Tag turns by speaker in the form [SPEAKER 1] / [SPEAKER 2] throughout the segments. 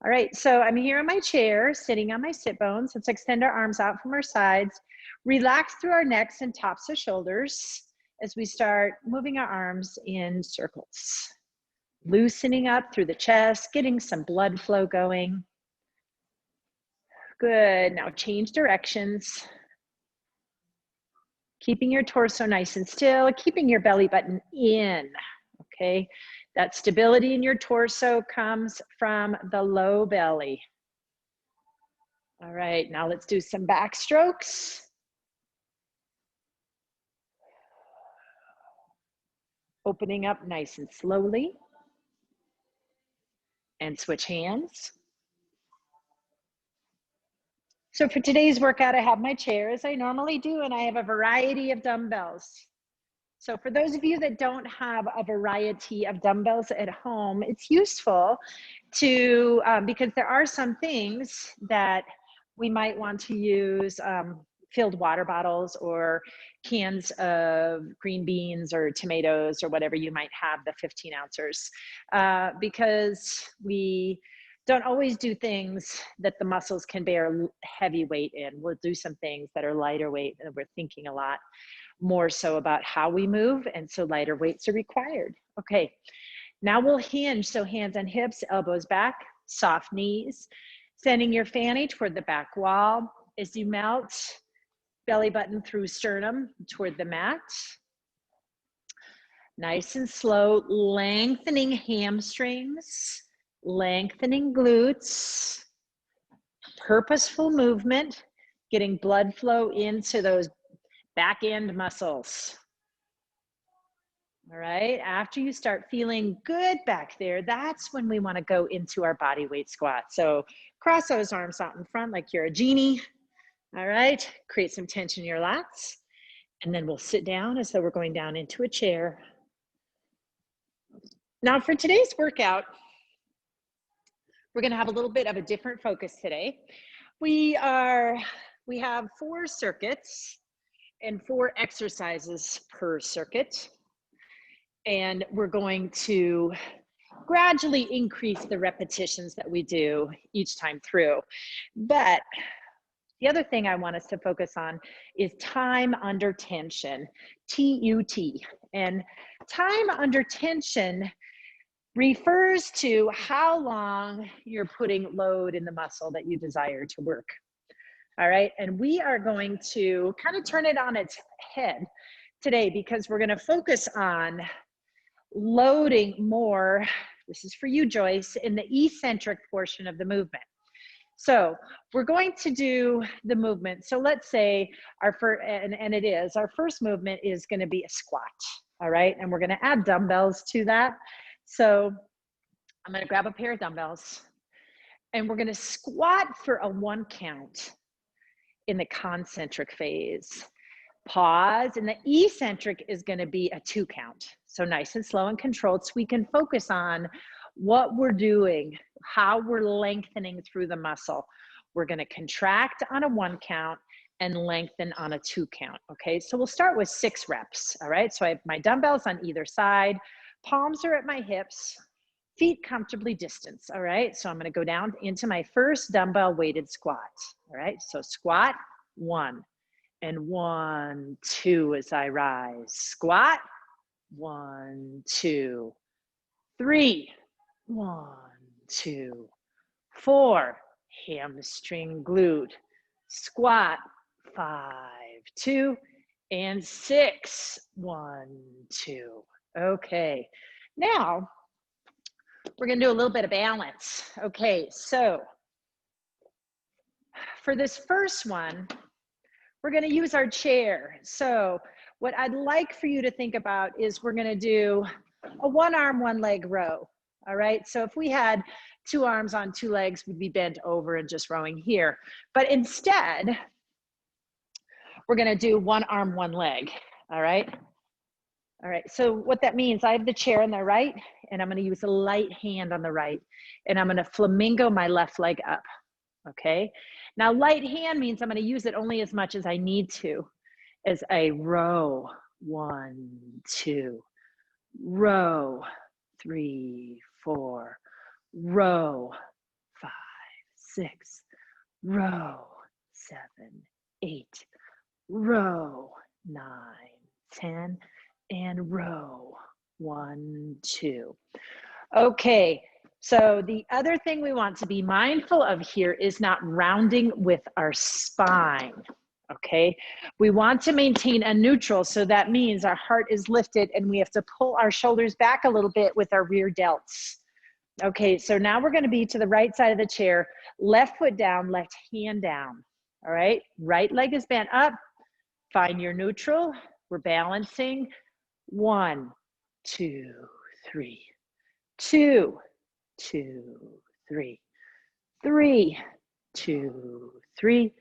[SPEAKER 1] All right, so I'm here in my chair, sitting on my sit bones. Let's extend our arms out from our sides. Relax through our necks and tops of shoulders as we start moving our arms in circles. Loosening up through the chest, getting some blood flow going. Good, now change directions. Keeping your torso nice and still, keeping your belly button in, okay? That stability in your torso comes from the low belly. All right, now let's do some back strokes. Opening up nice and slowly. And switch hands. So for today's workout, I have my chair as I normally do, and I have a variety of dumbbells. So for those of you that don't have a variety of dumbbells at home, it's useful to, because there are some things that we might want to use, filled water bottles or cans of green beans or tomatoes or whatever you might have, the 15 ounces, because we don't always do things that the muscles can bear heavy weight in. We'll do some things that are lighter weight, and we're thinking a lot more so about how we move, and so lighter weights are required. Okay, now we'll hinge, so hands on hips, elbows back, soft knees, sending your fanny toward the back wall as you melt belly button through sternum toward the mat. Nice and slow, lengthening hamstrings, lengthening glutes, purposeful movement, getting blood flow into those back end muscles. All right, after you start feeling good back there, that's when we want to go into our body weight squat. So cross those arms out in front like you're a genie. All right, create some tension in your lats, and then we'll sit down as though we're going down into a chair. Now for today's workout, we're gonna have a little bit of a different focus today. We have 4 circuits and 4 exercises per circuit. And we're going to gradually increase the repetitions that we do each time through. But the other thing I want us to focus on is time under tension, T-U-T. And time under tension refers to how long you're putting load in the muscle that you desire to work. All right, and we are going to kind of turn it on its head today because we're going to focus on loading more, this is for you, Joyce, in the eccentric portion of the movement. So we're going to do the movement. So let's say our first, and it is, our first movement is going to be a squat. All right, and we're going to add dumbbells to that. So I'm going to grab a pair of dumbbells and we're going to squat for a 1 count in the concentric phase. Pause, and the eccentric is going to be a 2 count. So nice and slow and controlled, so we can focus on what we're doing, how we're lengthening through the muscle. We're going to contract on a 1 count and lengthen on a 2 count. Okay, so we'll start with 6 reps. All right, so I have my dumbbells on either side, palms are at my hips, feet comfortably distanced. All right, so I'm going to go down into my first dumbbell weighted squat. All right, so squat 1 and 1, 2 as I rise. Squat 1, 2, 3, 1, 2, 4. Hamstring glute. Squat 5, 2, and 6. 1, 2. Okay. Now we're going to do a little bit of balance. Okay, so for this first one, we're going to use our chair. So what I'd like for you to think about is we're going to do a 1 arm, 1 leg row. All right. So if we had 2 arms on 2 legs, we'd be bent over and just rowing here. But instead, we're going to do 1 arm, 1 leg. All right. All right. So what that means, I have the chair on the right, and I'm going to use a light hand on the right, and I'm going to flamingo my left leg up. Okay. Now, light hand means I'm going to use it only as much as I need to as I row. 1, 2, row 3, 4, row 5, 6, row, 7, 8, row, 9, 10, and row, 1, 2. Okay, so the other thing we want to be mindful of here is not rounding with our spine, okay? We want to maintain a neutral, so that means our heart is lifted and we have to pull our shoulders back a little bit with our rear delts. Okay, so now we're gonna be to the right side of the chair, left foot down, left hand down, all right? Right leg is bent up, find your neutral, we're balancing. 1, 2, 3, 2, 2, 3, 3, 2, 3,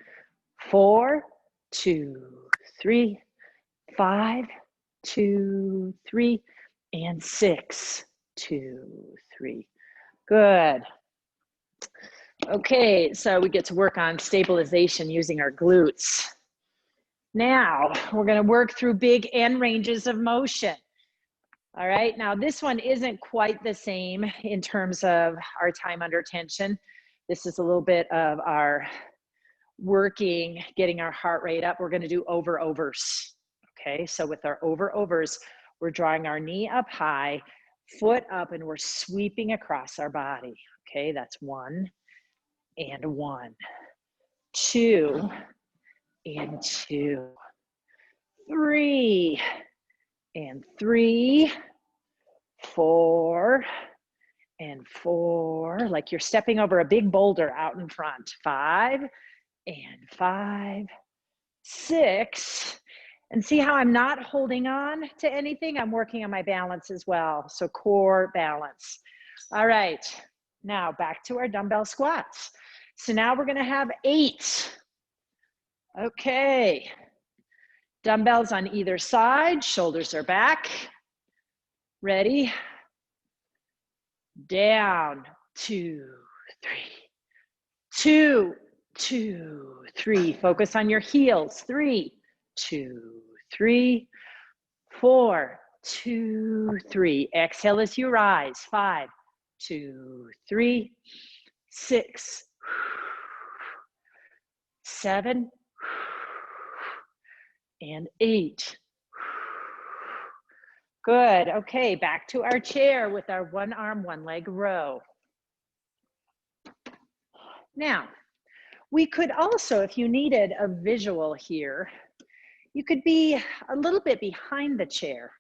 [SPEAKER 1] 4, 2, 3, 5, 2, 3, and 6, 2, 3. Good. Okay, so we get to work on stabilization using our glutes. Now, we're gonna work through big end ranges of motion. All right, now this one isn't quite the same in terms of our time under tension. This is a little bit of our working, getting our heart rate up. We're gonna do over-overs, okay? So with our over-overs, we're drawing our knee up high, foot up, and we're sweeping across our body, okay? That's 1 and 1, 2 and 2, 3 and 3, 4 and 4, like you're stepping over a big boulder out in front. 5 and 5, 6, and see how I'm not holding on to anything? I'm working on my balance as well. So core balance. All right, now back to our dumbbell squats. So now we're gonna have 8. Okay, dumbbells on either side, shoulders are back. Ready? Down, 2, 3, 2, 2, 3. Focus on your heels. 3, 2, 3, 4, 2, 3. Exhale as you rise. 5, 2, 3, 6, 7, and 8. Good. Okay, back to our chair with our one arm, one leg row. Now, we could also, if you needed a visual here, you could be a little bit behind the chair,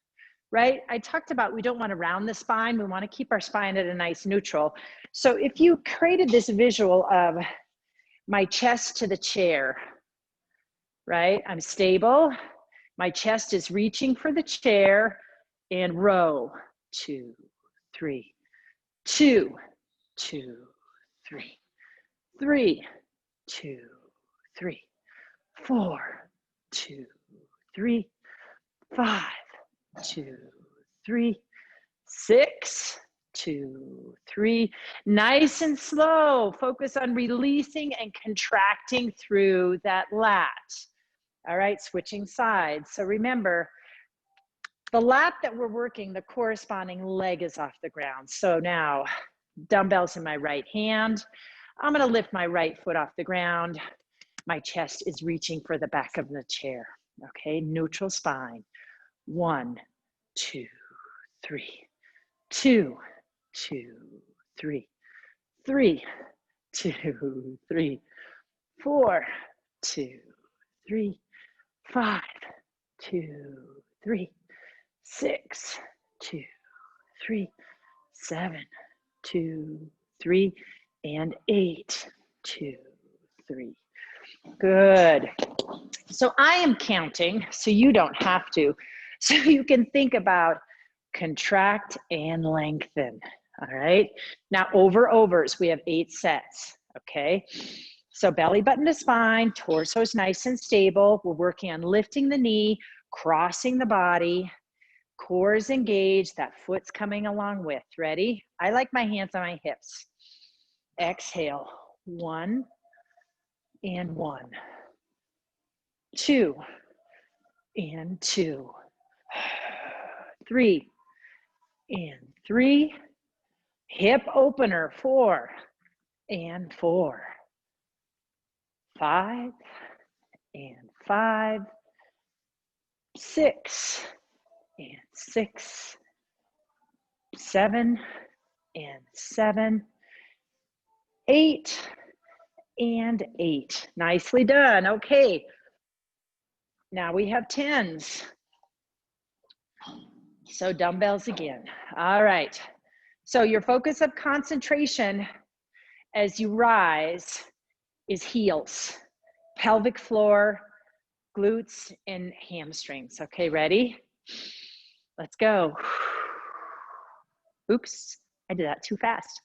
[SPEAKER 1] right? I talked about we don't want to round the spine. We want to keep our spine at a nice neutral. So if you created this visual of my chest to the chair, right? I'm stable. My chest is reaching for the chair, and row, 2, 3, 2, 2, 3, 3, 2, 3, 4, 2, 3, 5, 2, 3, 6, 2, 3. Nice and slow. Focus on releasing and contracting through that lat. All right, switching sides. So remember, the lat that we're working, the corresponding leg is off the ground. So now, dumbbells in my right hand. I'm gonna lift my right foot off the ground. My chest is reaching for the back of the chair. Okay, neutral spine. 1, 2, 3, 2, 2, 3, 3, 2, 3, 4, 2, 3, 5, 2, 3, 6, 2, 3, 7, 2, 3, and 8, 2, 3. Good. So I am counting, so you don't have to. So you can think about contract and lengthen. All right. Now over-overs, we have 8 sets. Okay. So belly button to spine, torso is nice and stable. We're working on lifting the knee, crossing the body. Core is engaged, that foot's coming along with. Ready? I like my hands on my hips. Exhale, 1 and 1, 2 and 2, 3 and 3, hip opener, 4 and 4, 5 and 5, 6 and 6, 7 and 7, 8 and 8. Nicely done. Okay. Now we have 10s. So dumbbells again. All right. So your focus of concentration as you rise is heels, pelvic floor, glutes, and hamstrings. Okay, ready? Let's go. Oops, I did that too fast.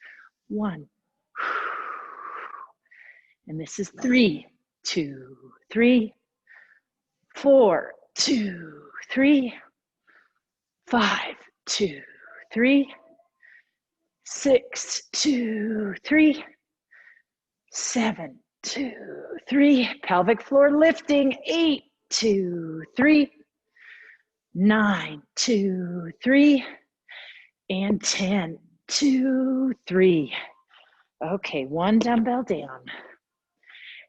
[SPEAKER 1] 1. And this is 3, 2, 3, 4, 2, 3, 5, 2, 3, 6, 2, 3, 7, 2, 3. Pelvic floor lifting. 8, 2, 3, 9, 2, 3, and 10, 2, 3. Okay, 1 dumbbell down.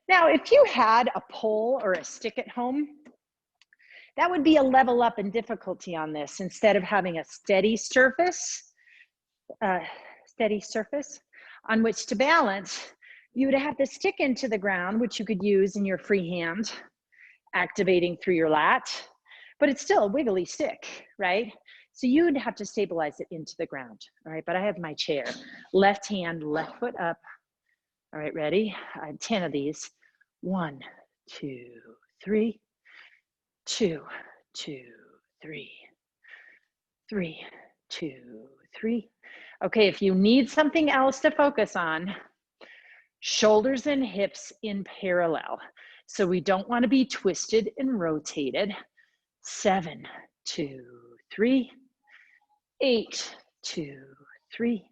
[SPEAKER 1] Now, if you had a pole or a stick at home, that would be a level up in difficulty on this. Instead of having a steady surface on which to balance, you would have to stick into the ground, which you could use in your free hand, activating through your lat, but it's still a wiggly stick, right? So you would have to stabilize it into the ground, all right? But I have my chair. Left hand, left foot up. All right, ready? I have 10 of these. 1, 2, 3, 2, 2, 3, 3, 2, 3. Okay, if you need something else to focus on, shoulders and hips in parallel. So we don't want to be twisted and rotated. 7, 2, 3, 8, 2, 3.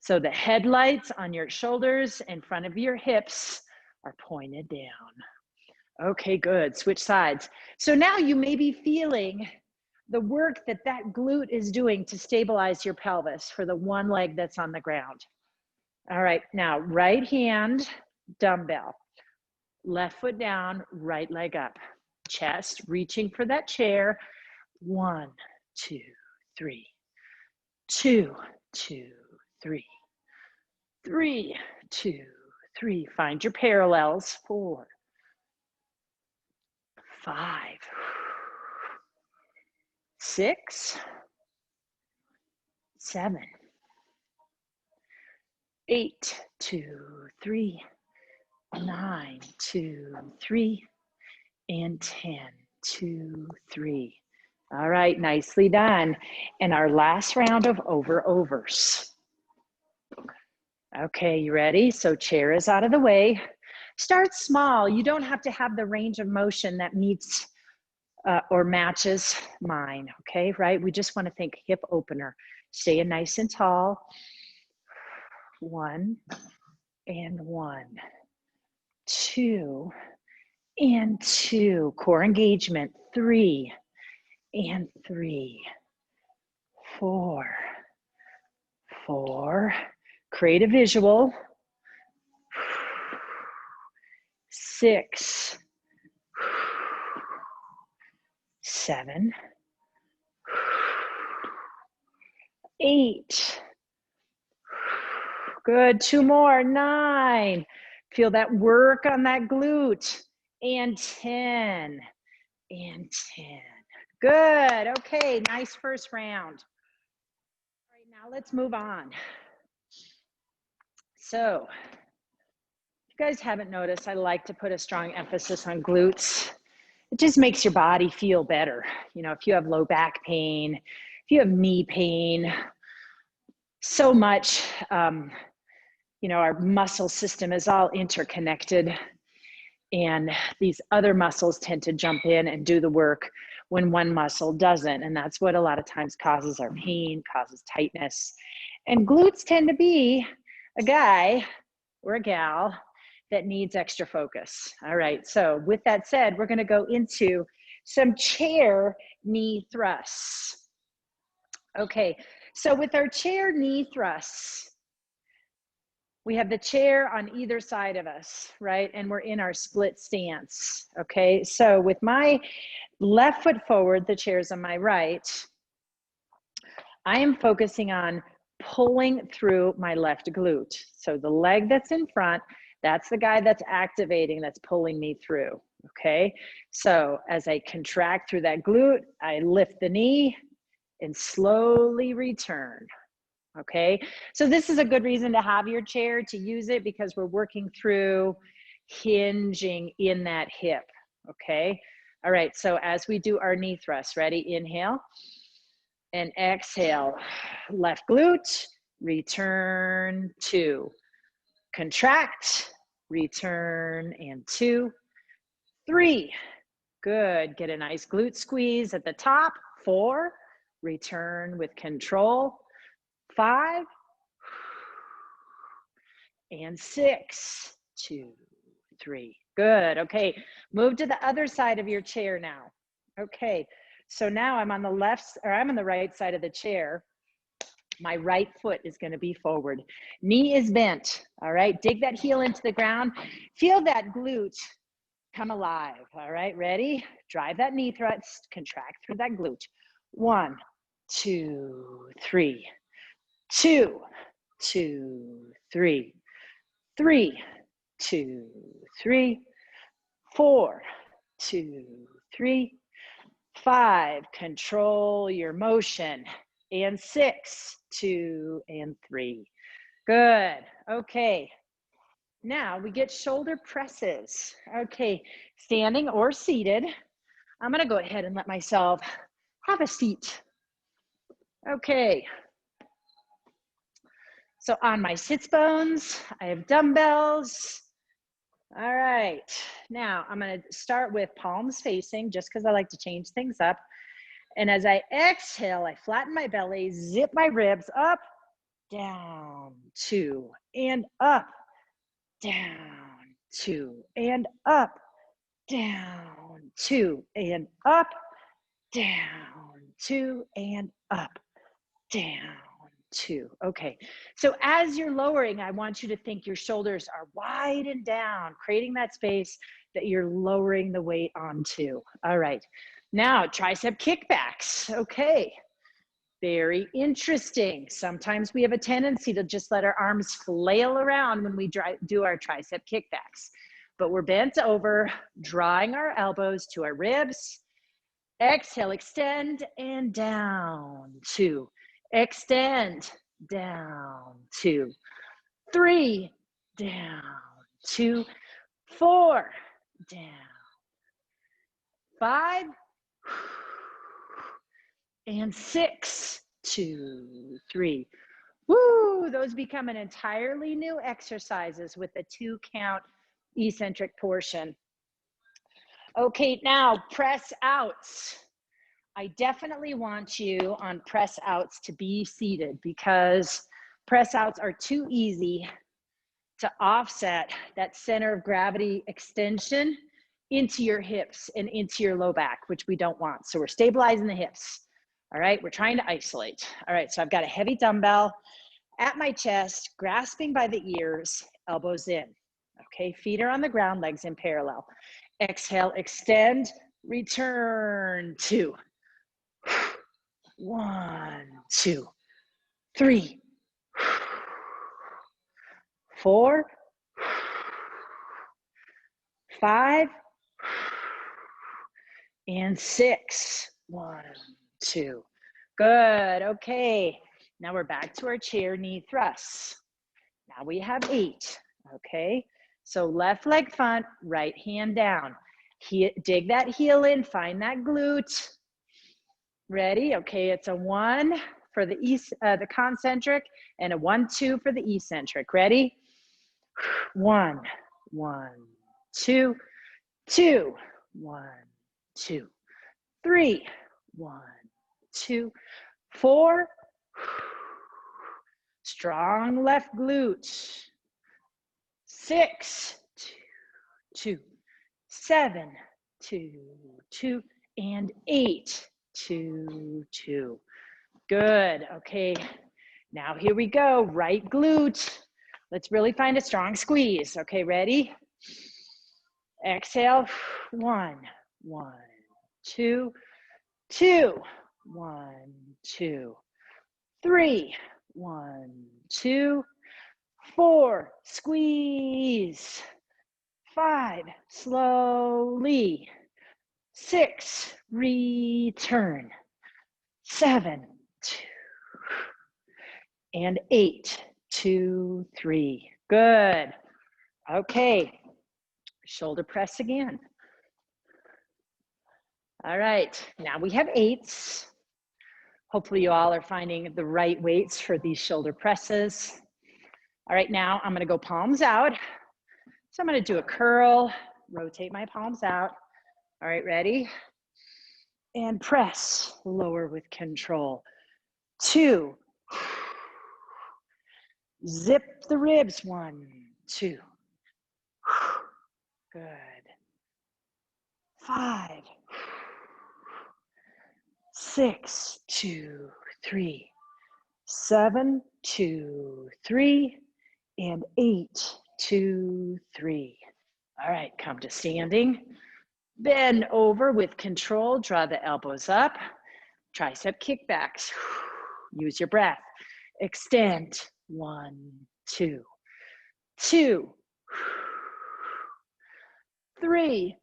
[SPEAKER 1] So the headlights on your shoulders in front of your hips are pointed down. Okay, good. Switch sides. So now you may be feeling the work that glute is doing to stabilize your pelvis for the one leg that's on the ground. All right, now right hand, dumbbell. Left foot down, right leg up. Chest, reaching for that chair. 1, 2, 3. 2, 2, 3. 3, 2, 3. Find your parallels. 4, 5, 6, 7, 8, 2, 3, 9, 2, 3, and 10, 2, 3. All right, nicely done. And our last round of over-overs. Okay, you ready? So chair is out of the way. Start small. You don't have to have the range of motion that meets or matches mine, okay, right? We just want to think hip opener. Stay nice and tall. 1 and 1. 2 and 2. Core engagement. 3 and 3. 4. 4. Create a visual. 6. 7. 8. Good. 2 more. 9. Feel that work on that glute. And 10. And 10. Good. Okay. Nice first round. All right. Now let's move on. So, if you guys haven't noticed, I like to put a strong emphasis on glutes. It just makes your body feel better. You know, if you have low back pain, if you have knee pain, so much, you know, our muscle system is all interconnected, and these other muscles tend to jump in and do the work when one muscle doesn't. And that's what a lot of times causes our pain, causes tightness. And glutes tend to be a guy or a gal that needs extra focus. All right, so with that said, we're gonna go into some chair knee thrusts. Okay, so with our chair knee thrusts, We have the chair on either side of us, right? And we're in our split stance, okay? So with my left foot forward, the chair's on my right, I am focusing on pulling through my left glute. So the leg that's in front, that's the guy that's activating, that's pulling me through, okay? So as I contract through that glute, I lift the knee and slowly return, okay? So this is a good reason to have your chair, to use it, because we're working through hinging in that hip, okay? All right, so as we do our knee thrust, ready? Inhale and exhale. Left glute, return, 2. Contract, return, and 2, 3. Good, get a nice glute squeeze at the top. 4, return with control. 5, and 6, 2, 3. Good, okay. Move to the other side of your chair now. Okay, so now I'm on the left, or I'm on the right side of the chair. My right foot is gonna be forward. Knee is bent, all right? Dig that heel into the ground. Feel that glute come alive, all right? Ready? Drive that knee thrust, contract through that glute. 1, 2, 3. 2, 2, 3. 3, 2, 3. 4, 2, 3. 5, control your motion. And 6, 2, and 3. Good, okay. Now we get shoulder presses. Okay, standing or seated. I'm gonna go ahead and let myself have a seat. Okay. So on my sits bones, I have dumbbells. All right, now I'm gonna start with palms facing, just because I like to change things up. And as I exhale, I flatten my belly, zip my ribs up, down, 2, and up, down, 2, and up, down, 2, and up, down, 2, and up, down, 2. Okay, so as you're lowering, I want you to think your shoulders are wide and down, creating that space that you're lowering the weight onto. All right, now tricep kickbacks. Okay, very interesting. Sometimes we have a tendency to just let our arms flail around when we do our tricep kickbacks, but we're bent over, drawing our elbows to our ribs. Exhale, extend, and down, 2. Extend, down, 2. 3, down, 2. 4, down. 5, and 6, 2, 3. Woo, those become an entirely new exercises with a 2 count eccentric portion. Okay, now press outs. I definitely want you on press outs to be seated, because press outs are too easy to offset that center of gravity extension into your hips and into your low back, which we don't want. So we're stabilizing the hips. All right, we're trying to isolate. All right, so I've got a heavy dumbbell at my chest, grasping by the ears, elbows in. Okay, feet are on the ground, legs in parallel. Exhale, extend, return, 2. 1, 2, 3, 4, 5, and 6. 1, 2. Good, okay. Now we're back to our chair knee thrusts. Now we have 8, okay? So left leg front, right hand down. Dig that heel in, find that glute. Ready? Okay, it's a 1 for the concentric and a 1, 2 for the eccentric. Ready? 1, 1, 2, 2, 1, 2, 3, 1, 2, 4. Strong left glute. 6, 2, 2, 7, 2, 2, and 8, 2, 2. Good, okay. Now here we go, right glute. Let's really find a strong squeeze. Okay, ready? Exhale. 1, 1, 2, 2, 1, 2, 3, 1, 2, 4. Squeeze. 5. Slowly. 6. Return. 7, 2, and 8, 2, 3. Good. Okay. Shoulder press again. All right. Now we have 8s. Hopefully you all are finding the right weights for these shoulder presses. All right, now I'm gonna go palms out. So I'm gonna do a curl, rotate my palms out. All right, ready? And press, lower with control. 2. Zip the ribs, 1, 2. Good. 5, 6, 2, 3, 7, 2, 3, and 8, 2, 3. All right, come to standing. Bend over with control, draw the elbows up. Tricep kickbacks. Use your breath. Extend. 1, 2, 2, 3,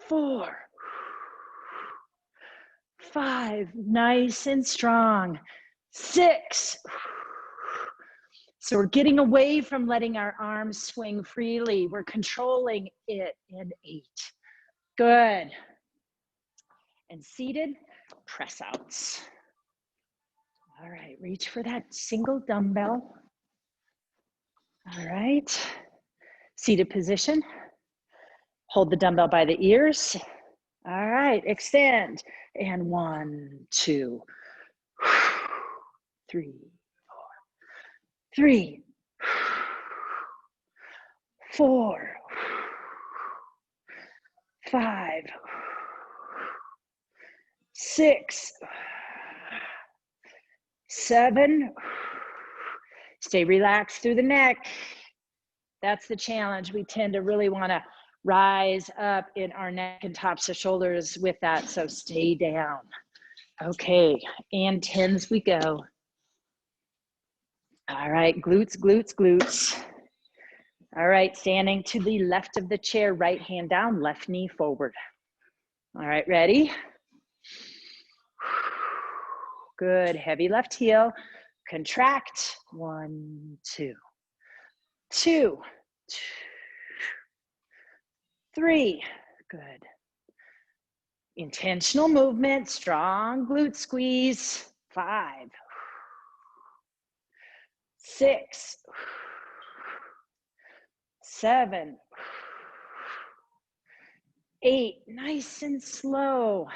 [SPEAKER 1] 4, 5. Nice and strong. 6. So we're getting away from letting our arms swing freely. We're controlling it in 8. Good. And seated, press outs. All right, reach for that single dumbbell. All right, seated position. Hold the dumbbell by the ears. All right, extend. And 1, 2, 3, 4, 3, 4, 5, 6, 7. Stay relaxed through the neck. That's the challenge. We tend to really want to rise up in our neck and tops of shoulders with that, so stay down. Okay, and 10s we go. All right, glutes, glutes, glutes. All right, standing to the left of the chair, right hand down, left knee forward. All right, ready? Good, heavy left heel. Contract, 1, 2, 2, 3, good. Intentional movement, strong glute squeeze, 5, 6, 7, 8, nice and slow.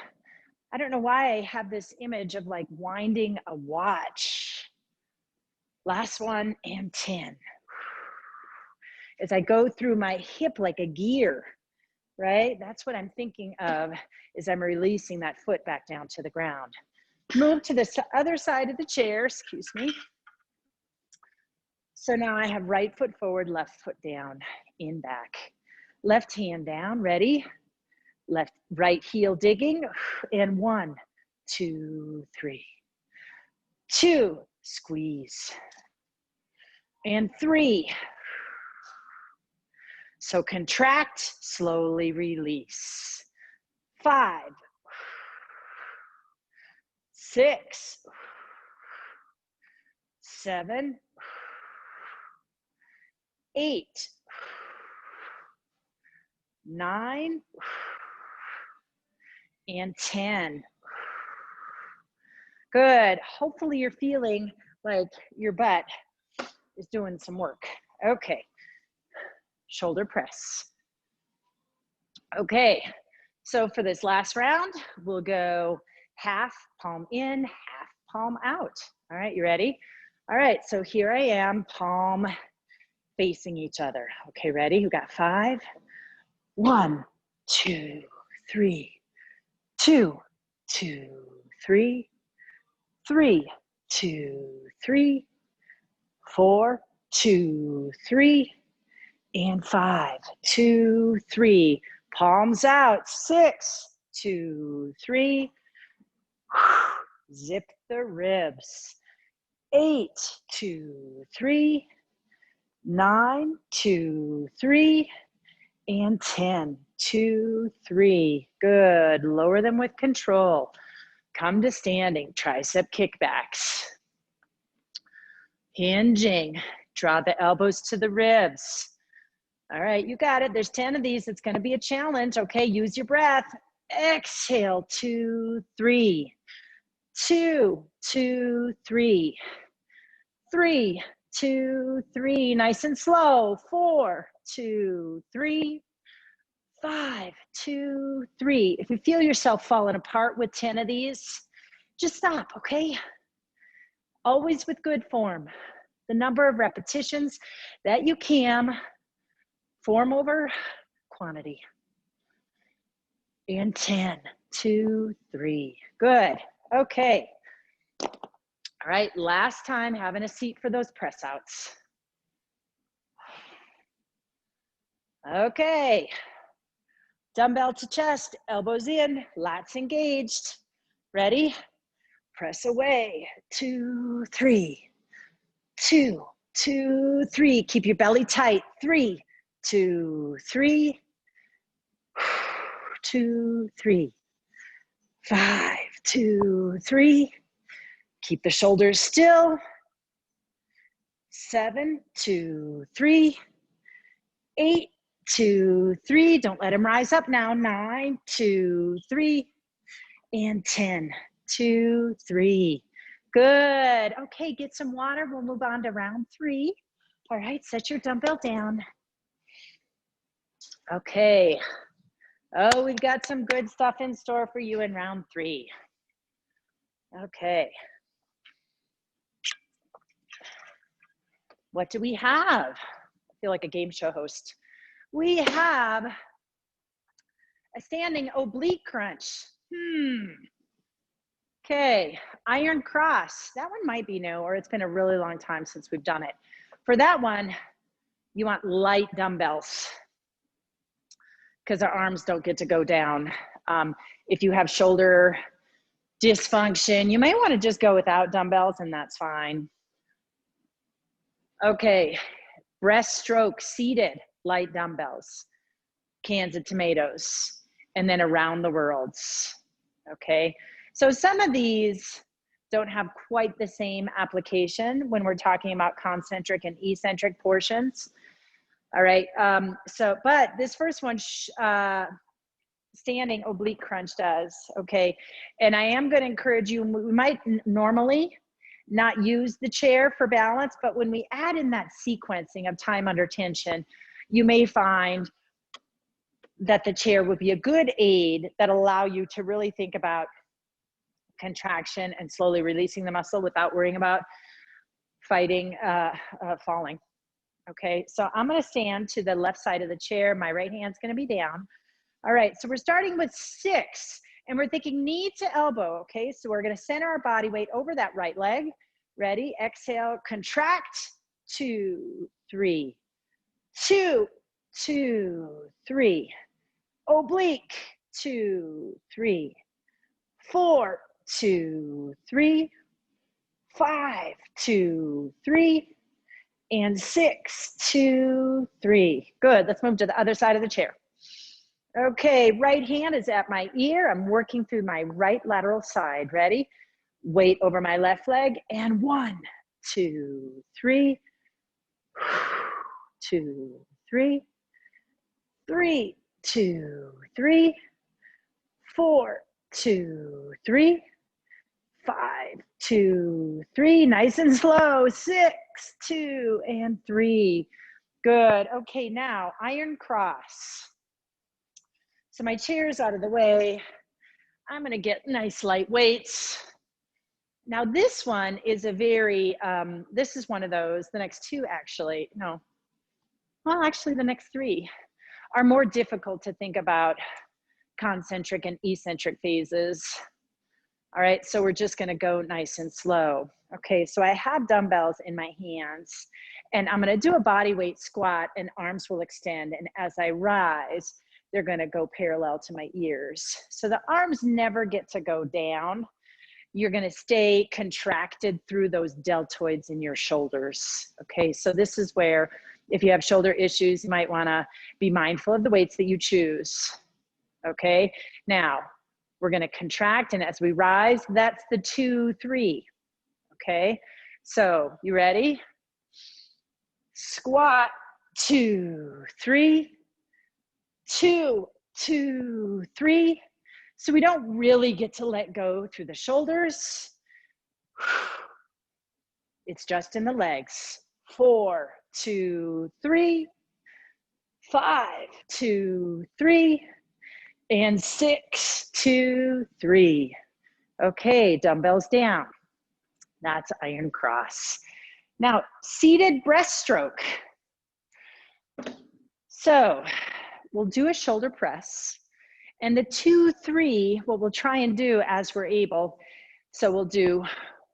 [SPEAKER 1] I don't know why I have this image of like winding a watch. Last one, and 10. As I go through my hip like a gear, right? That's what I'm thinking of as I'm releasing that foot back down to the ground. Move to the other side of the chair, excuse me. So now I have right foot forward, left foot down, in back. Left hand down, ready? Right heel digging, and 1, 2, 3. 2, squeeze. And 3. So contract, slowly release. 5, 6, 7, 8, 9, and 10. Good. Hopefully you're feeling like your butt is doing some work. Okay. Shoulder press. Okay. So for this last round, we'll go half palm in, half palm out. All right, you ready? All right, so here I am, palm facing each other. Okay, ready? You got 5. 1, 2, 3, 2, 2, 3, 3, 2, 3, 4, 2, 3, and 5, 2, 3. Palms out. 6, 2, 3. Zip the ribs. 8, 2, 3. 9, 2, 3. And 10, 2, 3. Good. Lower them with control. Come to standing. Tricep kickbacks. Hinging. Draw the elbows to the ribs. All right, you got it. There's 10 of these. It's going to be a challenge. Okay, use your breath. Exhale, 2, 3. 2, 2, 3. 3, 2, 3. Nice and slow. 4, 2, 3. 5, 2, 3. If you feel yourself falling apart with 10 of these, just stop, okay? Always with good form. The number of repetitions that you can, form over quantity. And 10, 2, 3. Good. Okay. All right, last time having a seat for those press outs. Okay. Dumbbell to chest, elbows in, lats engaged. Ready? Press away. 2, 3. 2, 2, 3. Keep your belly tight. 3, 2, 3. 2, 3. 5, 2, 3. Keep the shoulders still. 7, 2, 3. 8, 2, 3. Don't let them rise up now. 9, 2, 3. And 10, 2, 3. Good. Okay, get some water. We'll move on to round 3. All right, set your dumbbell down. Okay. Oh, we've got some good stuff in store for you in round 3. Okay. What do we have? I feel like a game show host. We have a standing oblique crunch. Okay, iron cross. That one might be new, or it's been a really long time since we've done it. For that one, you want light dumbbells because our arms don't get to go down. If you have shoulder dysfunction, you may want to just go without dumbbells, and that's fine. Okay, breaststroke seated light dumbbells, cans of tomatoes, and then around the worlds. Okay, so some of these don't have quite the same application when we're talking about concentric and eccentric portions. All right, but this first one, standing oblique crunch does, okay? And I am gonna encourage you, we might normally not use the chair for balance, but when we add in that sequencing of time under tension, you may find that the chair would be a good aid that allow you to really think about contraction and slowly releasing the muscle without worrying about fighting falling. Okay, so I'm gonna stand to the left side of the chair. My right hand's gonna be down. All right, so we're starting with 6 and we're thinking knee to elbow, okay? So we're gonna center our body weight over that right leg. Ready, exhale, contract, 2, 3, 2, 2, 3. Oblique, 2, 3, 4, 2, 3, 5, 2, 3, and 6, 2, 3. Good, let's move to the other side of the chair. Okay, right hand is at my ear. I'm working through my right lateral side. Ready? Weight over my left leg, and 1, 2, 3, 2, 3, 3, 2, 3, 4, 2, 3, 5, 2, 3. Nice and slow. 6, 2, and 3. Good. Okay, now iron cross. So my chair's out of the way. I'm gonna get nice light weights. Now this one is a very, this is one of those, the next two actually, no. Well, actually the next 3 are more difficult to think about concentric and eccentric phases. All right, so we're just gonna go nice and slow. Okay, so I have dumbbells in my hands and I'm gonna do a body weight squat and arms will extend. And as I rise, they're gonna go parallel to my ears. So the arms never get to go down. You're gonna stay contracted through those deltoids in your shoulders. Okay, so this is where if you have shoulder issues, you might wanna be mindful of the weights that you choose. Okay, now we're gonna contract, and as we rise, that's the 2, 3. Okay, so you ready? Squat, 2, 3, 2, 2, 3. So we don't really get to let go through the shoulders. It's just in the legs. 4, 2, 3, 5, 2, 3, and 6, 2, 3. Okay, dumbbells down. That's iron cross. Now, seated breaststroke. So we'll do a shoulder press. And the 2, 3, what we'll try and do as we're able. So we'll do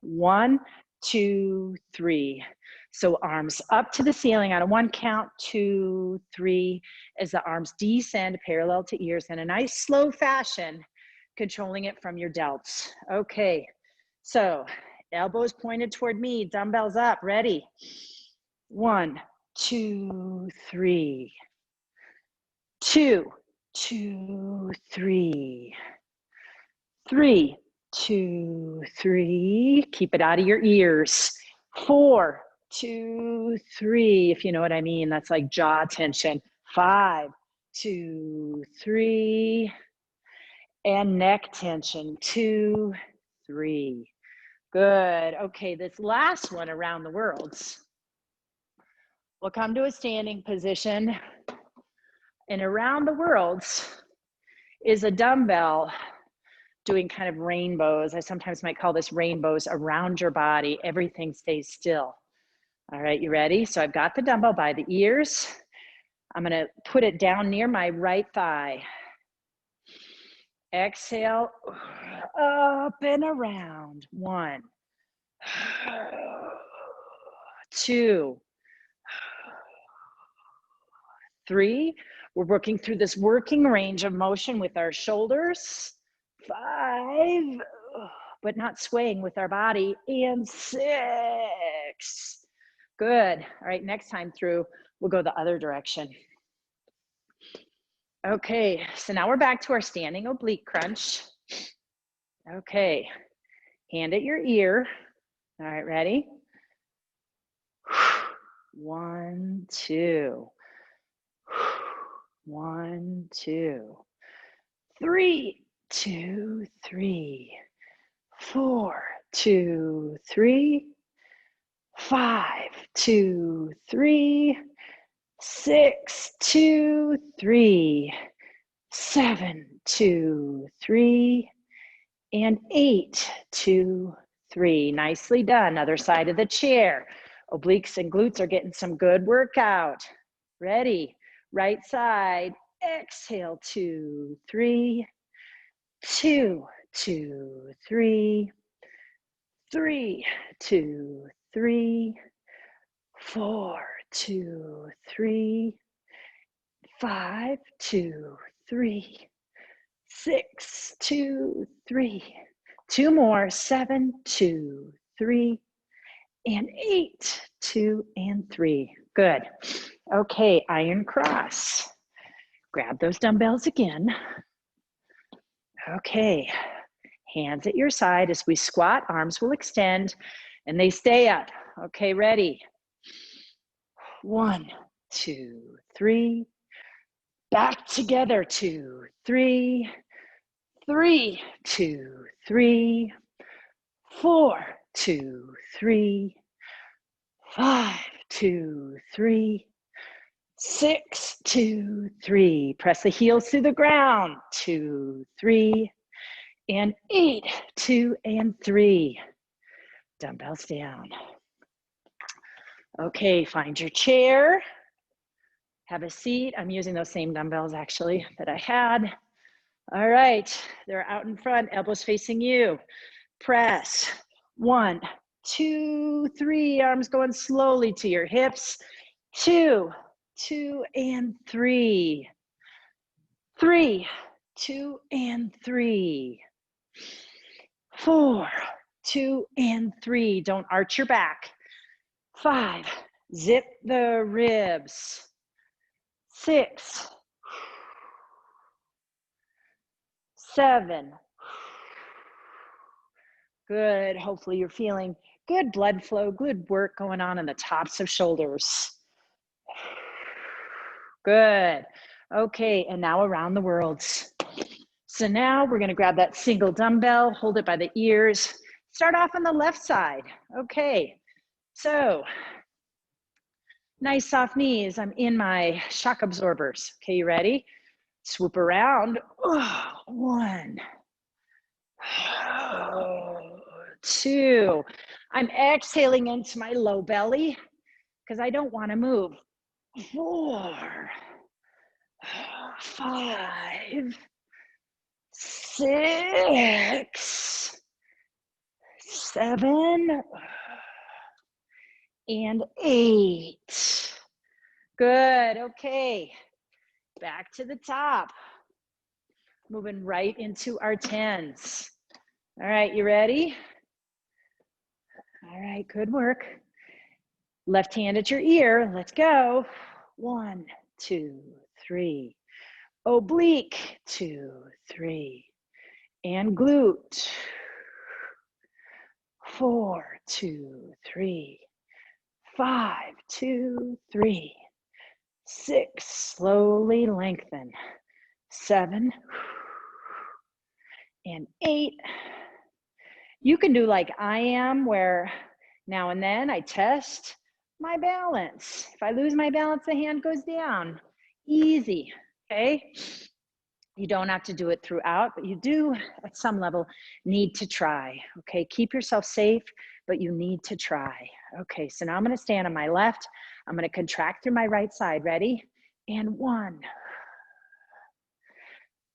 [SPEAKER 1] 1, 2, 3. So arms up to the ceiling on a 1 count, 2, 3, as the arms descend parallel to ears in a nice slow fashion, controlling it from your delts. Okay, so elbows pointed toward me, dumbbells up, ready. 1, 2, 3. 2, 2, 3. 3, 2, 3. Keep it out of your ears. 4, 2, 3. If you know what I mean, that's like jaw tension. 5, 2, 3. And neck tension. 2, 3. Good. Okay, this last one around the worlds. We'll come to a standing position. And around the worlds is a dumbbell doing kind of rainbows. I sometimes might call this rainbows around your body. Everything stays still. All right, you ready? So I've got the dumbbell by the ears. I'm gonna put it down near my right thigh. Exhale, up and around. 1, 2, 3. We're working through this working range of motion with our shoulders. 5, but not swaying with our body. And 6. Good. All right, next time through, we'll go the other direction. Okay, so now we're back to our standing oblique crunch. Okay, hand at your ear. All right, ready? 1, 2. 1, 2. 3, 2, 3. 4, 2, 3. 5, 2, 3. 6, 2, 3. 7, 2, 3. And 8, 2, 3. Nicely done. Other side of the chair. Obliques and glutes are getting some good workout. Ready? Right side. Exhale, 2, 3. 2, 2, 3. 3, 2, 3. 4, 2, 3. 5, 2, 3. 6, 2, 3. 2 more. 7, 2, 3. And 8, 2, and 3. Good. Okay, iron cross. Grab those dumbbells again. Okay, hands at your side as we squat, arms will extend and they stay up. Okay, ready? 1, 2, 3. Back together, 2, 3. 3, 2, 3. 4, 2, 3. 5, 2, 3. 6, 2, 3. Press the heels to the ground. 2, 3. And 8, 2, and 3. Dumbbells down. Okay, find your chair. Have a seat. I'm using those same dumbbells actually that I had. All right, they're out in front, elbows facing you. Press. 1, 2, 3. Arms going slowly to your hips. 2, 2 and 3. 3, 2 and 3. 4, 2 and 3. Don't arch your back. 5, zip the ribs. 6, 7. Good. Hopefully you're feeling good blood flow, good work going on in the tops of shoulders. Good. Okay, and now around the worlds. So now we're going to grab that single dumbbell, hold it by the ears. Start off on the left side. Okay, so nice soft knees. I'm in my shock absorbers. Okay, you ready? Swoop around. 1, 2. I'm exhaling into my low belly because I don't want to move. 4, 5, 6, 7, and 8. Good. Okay. Back to the top. Moving right into our 10s. All right, you ready? All right, good work. Left hand at your ear. Let's go. 1, 2, 3. Oblique. 2, 3. And glute. 4, 2, 3. 5, 2, 3. 6. Slowly lengthen. 7. And 8. You can do like I am, where now and then I test my balance. If I lose my balance, the hand goes down. Easy, okay? You don't have to do it throughout, but you do at some level need to try, okay? Keep yourself safe, but you need to try. Okay, so now I'm gonna stand on my left. I'm gonna contract through my right side. Ready? And 1,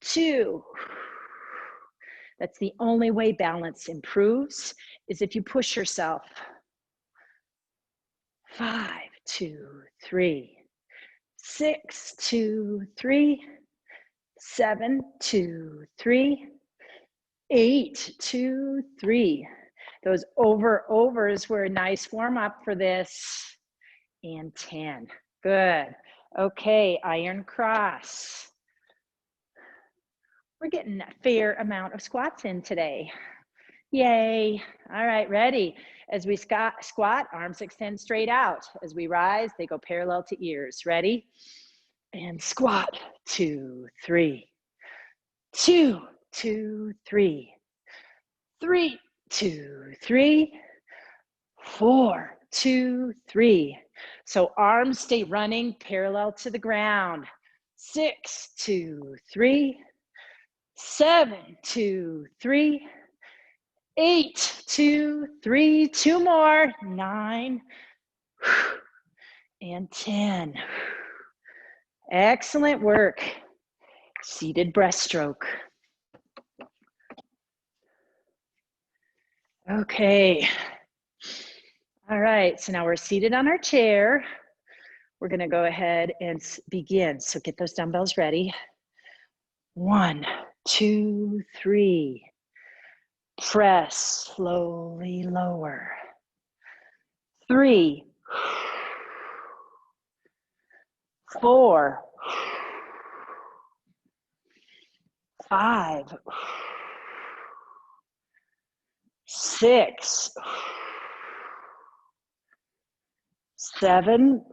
[SPEAKER 1] 2. That's the only way balance improves, is if you push yourself. 5, 2, 3. 6, 2, 3. 7, 2, 3. 8, 2, 3. Those overs were a nice warm up for this. And 10. Good. Okay, iron cross. We're getting a fair amount of squats in today. Yay. All right, ready. As we squat, arms extend straight out. As we rise, they go parallel to ears. Ready? And squat. 2, 3. 2, 2, 3. 3, 2, 3. 4, 2, 3. So arms stay running parallel to the ground. 6, 2, 3. 7, 2, 3. 8, 2, 3. 2 more. 9 and 10. Excellent work. Seated breaststroke. Okay. All right, so now we're seated on our chair. We're gonna go ahead and begin. So get those dumbbells ready. 1, 2, 3. Press slowly lower. 3, 4, 5, 6, 7,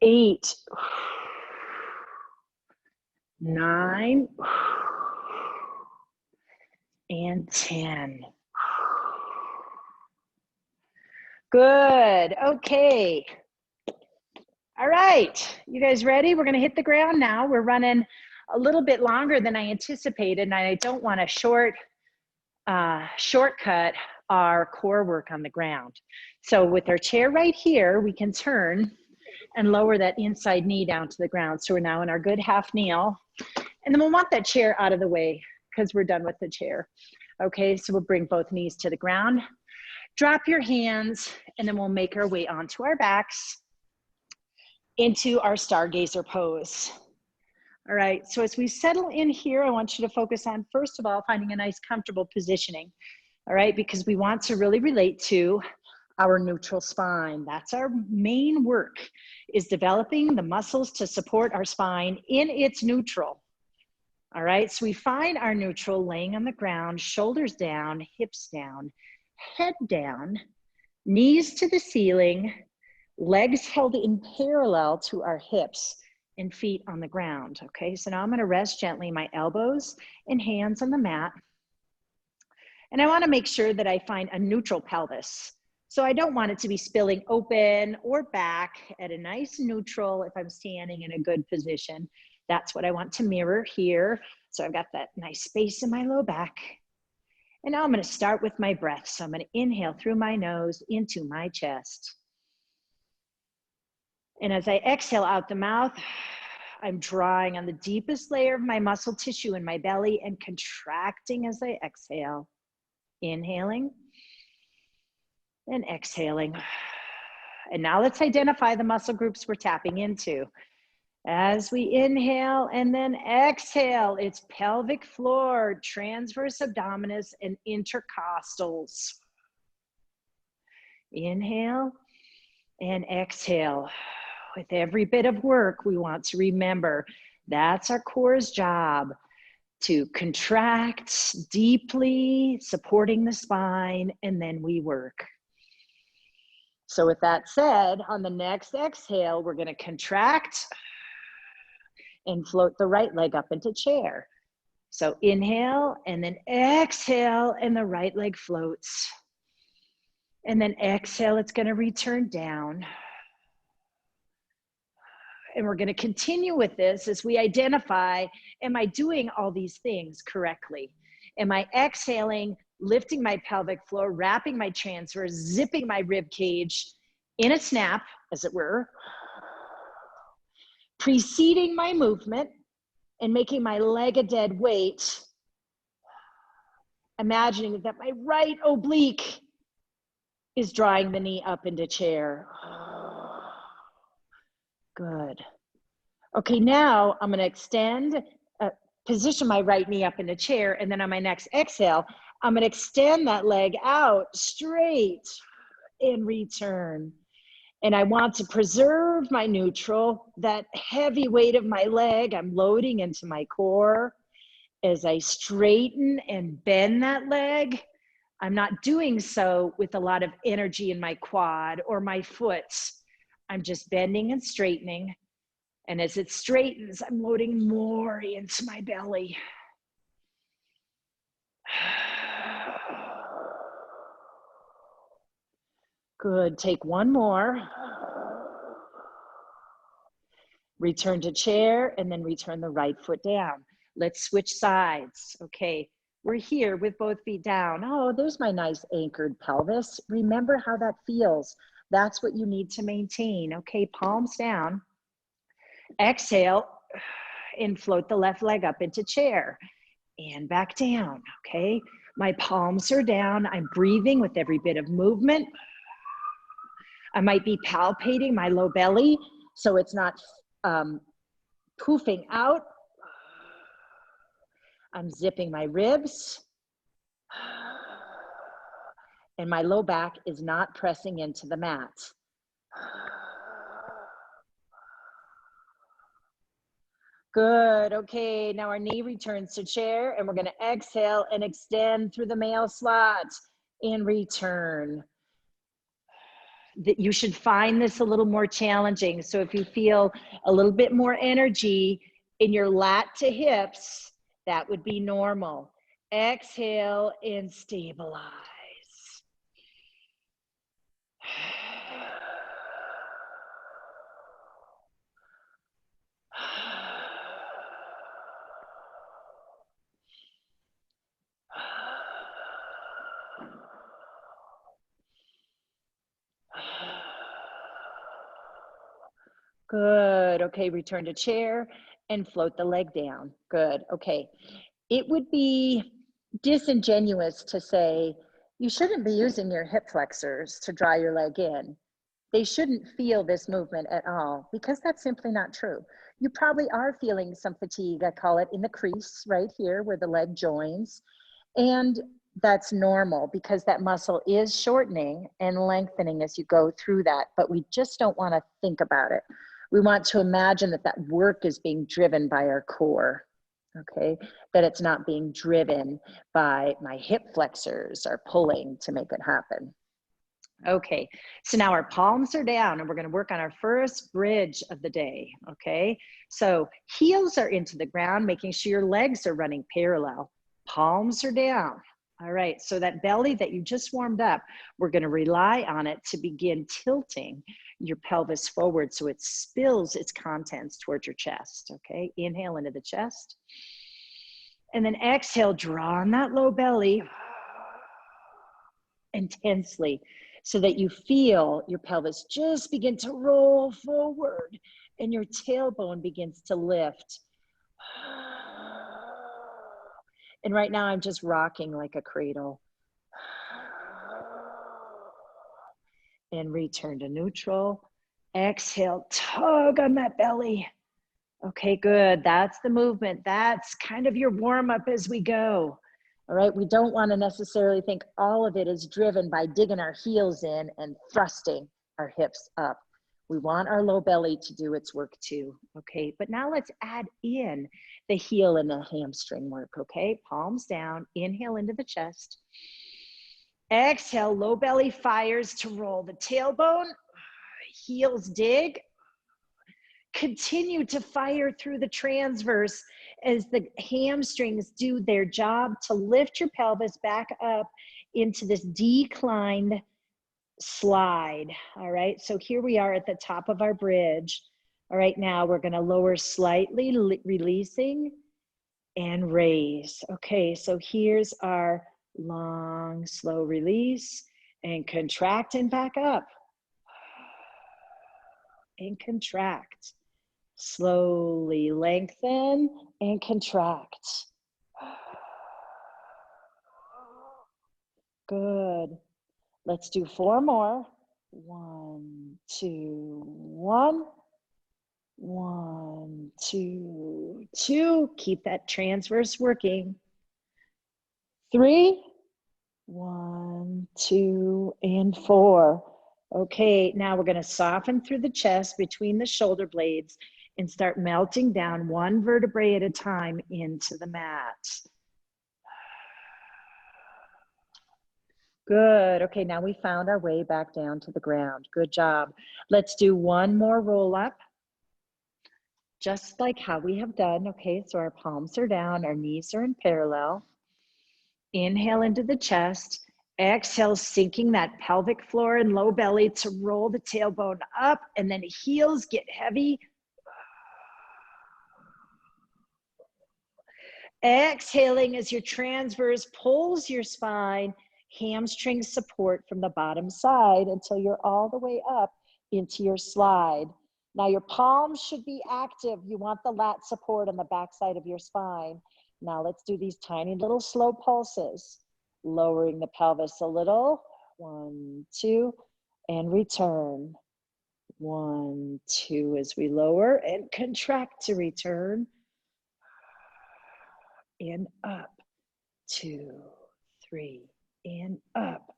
[SPEAKER 1] 8, 9, and 10. Good. Okay. All right. You guys ready? We're going to hit the ground now. We're running a little bit longer than I anticipated, and I don't want to shortcut our core work on the ground. So with our chair right here, we can turn and lower that inside knee down to the ground. So we're now in our good half kneel. And then we'll want that chair out of the way because we're done with the chair. Okay, so we'll bring both knees to the ground. Drop your hands, and then we'll make our way onto our backs into our stargazer pose. All right, so as we settle in here, I want you to focus on, first of all, finding a nice comfortable positioning. All right, because we want to really relate to our neutral spine. That's our main work, is developing the muscles to support our spine in its neutral. All right, so we find our neutral laying on the ground, shoulders down, hips down, head down, knees to the ceiling, legs held in parallel to our hips, and feet on the ground. Okay, so now I'm going to rest gently my elbows and hands on the mat. And I want to make sure that I find a neutral pelvis. So I don't want it to be spilling open or back, at a nice neutral if I'm standing in a good position. That's what I want to mirror here. So I've got that nice space in my low back. And now I'm going to start with my breath. So I'm going to inhale through my nose into my chest. And as I exhale out the mouth, I'm drawing on the deepest layer of my muscle tissue in my belly and contracting as I exhale. Inhaling and exhaling. And now let's identify the muscle groups we're tapping into. As we inhale and then exhale, it's pelvic floor, transverse abdominis, and intercostals. Inhale and exhale. With every bit of work, we want to remember that's our core's job, to contract deeply, supporting the spine, and then we work. So with that said, on the next exhale, we're going to contract and float the right leg up into chair. So inhale and then exhale, and the right leg floats. And then exhale, it's going to return down. And we're going to continue with this as we identify, am I doing all these things correctly? Am I exhaling, lifting my pelvic floor, wrapping my transverse, zipping my rib cage in a snap, as it were, preceding my movement and making my leg a dead weight, imagining that my right oblique is drawing the knee up into chair. Good. Okay, now I'm going to extend, position my right knee up in the chair, and then on my next exhale, I'm going to extend that leg out straight and return. And I want to preserve my neutral, that heavy weight of my leg I'm loading into my core. As I straighten and bend that leg, I'm not doing so with a lot of energy in my quad or my foot. I'm just bending and straightening. And as it straightens, I'm loading more into my belly. Good, take one more. Return to chair and then return the right foot down. Let's switch sides. Okay, we're here with both feet down. Oh, there's my nice anchored pelvis. Remember how that feels. That's what you need to maintain. Okay, palms down. Exhale and float the left leg up into chair and back down. Okay, my palms are down. I'm breathing with every bit of movement. I might be palpating my low belly so it's not poofing out. I'm zipping my ribs. And my low back is not pressing into the mat. Good, okay, now our knee returns to chair and we're gonna exhale and extend through the male slot and return. That you should find this a little more challenging. So if you feel a little bit more energy in your lat to hips, that would be normal. Exhale and stabilize. Good. Okay, return to chair and float the leg down. Good. Okay. It would be disingenuous to say you shouldn't be using your hip flexors to draw your leg in. They shouldn't feel this movement at all, because that's simply not true. You probably are feeling some fatigue. I call it in the crease right here where the leg joins. And that's normal because that muscle is shortening and lengthening as you go through that, but we just don't want to think about it. We want to imagine that that work is being driven by our core, okay? That it's not being driven by my hip flexors are pulling to make it happen. Okay, so now our palms are down and we're gonna work on our first bridge of the day, okay? So heels are into the ground, making sure your legs are running parallel. Palms are down. All right, so that belly that you just warmed up, we're gonna rely on it to begin tilting your pelvis forward so it spills its contents towards your chest, okay? Inhale into the chest. And then exhale, draw on that low belly intensely so that you feel your pelvis just begin to roll forward and your tailbone begins to lift. And right now I'm just rocking like a cradle. And return to neutral. Exhale, tug on that belly. Okay, good. That's the movement. That's kind of your warm up as we go. All right, we don't want to necessarily think all of it is driven by digging our heels in and thrusting our hips up. We want our low belly to do its work too, okay? But now let's add in the heel and the hamstring work, okay? Palms down, inhale into the chest. Exhale, low belly fires to roll the tailbone, heels dig. Continue to fire through the transverse as the hamstrings do their job to lift your pelvis back up into this declined slide. All right, so here we are at the top of our bridge. All right, now we're gonna lower slightly, releasing and raise. Okay, so here's our long, slow release and contract and back up. And contract. Slowly lengthen and contract. Good. Let's do 4 more. 1, 2, 1. 1, 2, 2. Keep that transverse working. 3, 1, 2, and 4. Okay, now we're going to soften through the chest between the shoulder blades and start melting down one vertebrae at a time into the mat. Good. Okay, now we found our way back down to the ground. Good job. Let's do one more roll up, just like how we have done. Okay, so our palms are down, our knees are in parallel. Inhale into the chest. Exhale, sinking that pelvic floor and low belly to roll the tailbone up, and then heels get heavy. Exhaling as your transverse pulls your spine, hamstring support from the bottom side until you're all the way up into your slide. Now your palms should be active. You want the lat support on the backside of your spine. Now let's do these tiny little slow pulses, lowering the pelvis a little. 1, 2, and return. 1, 2 as we lower and contract to return. And up, 2, 3, and up,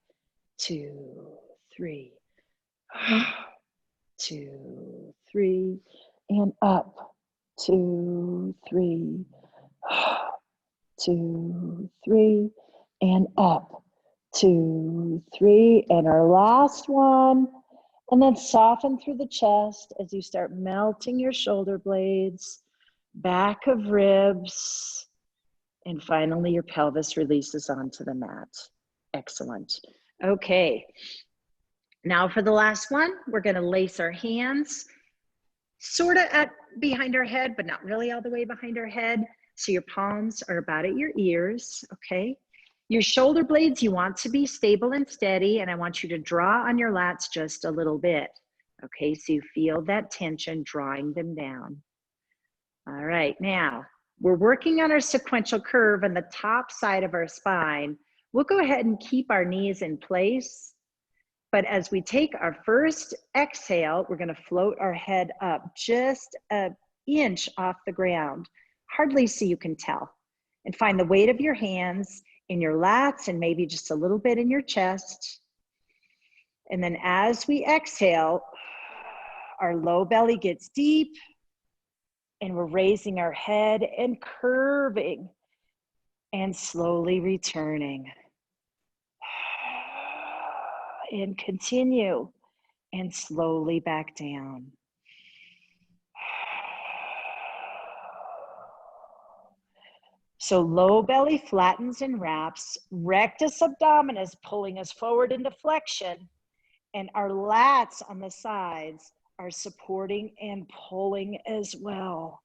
[SPEAKER 1] 2, 3, 2, 3, and up, 2, 3, 2, 3, and up, 2, 3, and our last one. And then soften through the chest as you start melting your shoulder blades, back of ribs, and finally your pelvis releases onto the mat. Excellent. Okay, now for the last one, we're gonna lace our hands sort of behind our head, but not really all the way behind our head. So your palms are about at your ears, okay? Your shoulder blades, you want to be stable and steady, and I want you to draw on your lats just a little bit, Okay, so you feel that tension drawing them down. All right, now we're working on our sequential curve on the top side of our spine. We'll go ahead and keep our knees in place. But as we take our first exhale, we're going to float our head up just an inch off the ground, hardly so you can tell. And find the weight of your hands in your lats and maybe just a little bit in your chest. And then as we exhale, our low belly gets deep and we're raising our head and curving and slowly returning. And continue and slowly back down. So low belly flattens and wraps, rectus abdominis pulling us forward into flexion, and our lats on the sides are supporting and pulling as well.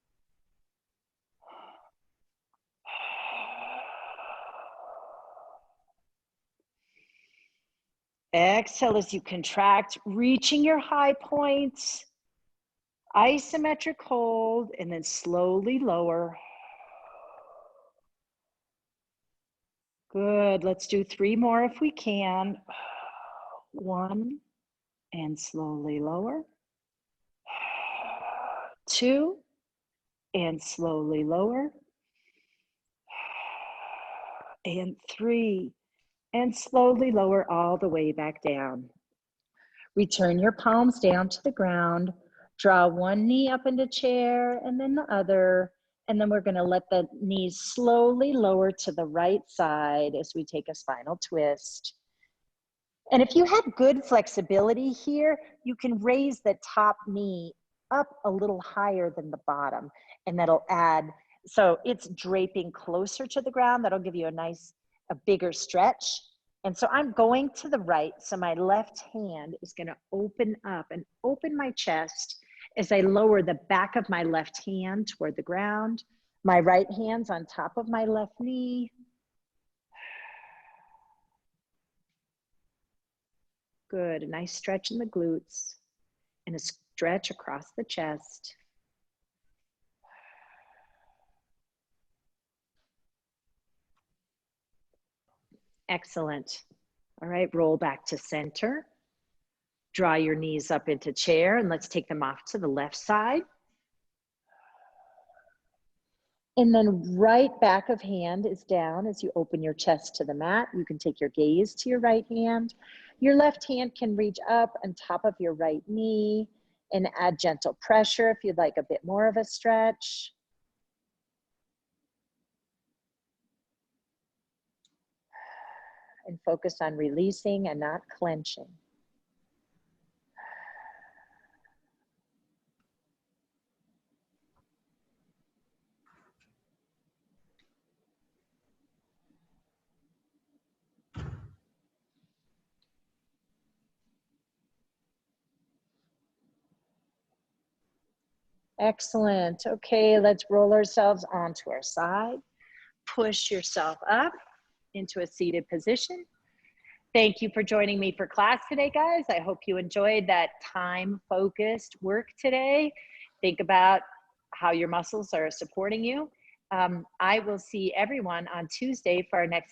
[SPEAKER 1] Exhale as you contract, reaching your high points, isometric hold, and then slowly lower. Good, let's do 3 more if we can. 1, and slowly lower. 2, and slowly lower. And 3, and slowly lower all the way back down. Return your palms down to the ground. Draw one knee up into chair and then the other. And then we're going to let the knees slowly lower to the right side as we take a spinal twist. And if you have good flexibility here, you can raise the top knee up a little higher than the bottom, and that'll add, so it's draping closer to the ground. That'll give you a bigger stretch. And so I'm going to the right, so my left hand is going to open up and open my chest as I lower the back of my left hand toward the ground. My right hand's on top of my left knee. Good, a nice stretch in the glutes and a stretch across the chest. Excellent. All right, roll back to center. Draw your knees up into chair and let's take them off to the left side. And then right back of hand is down as you open your chest to the mat. You can take your gaze to your right hand. Your left hand can reach up on top of your right knee and add gentle pressure if you'd like a bit more of a stretch. And focus on releasing and not clenching. Excellent. Okay, let's roll ourselves onto our side. Push yourself up into a seated position. Thank you for joining me for class today, guys. I hope you enjoyed that time-focused work today. Think about how your muscles are supporting you. I will see everyone on Tuesday for our next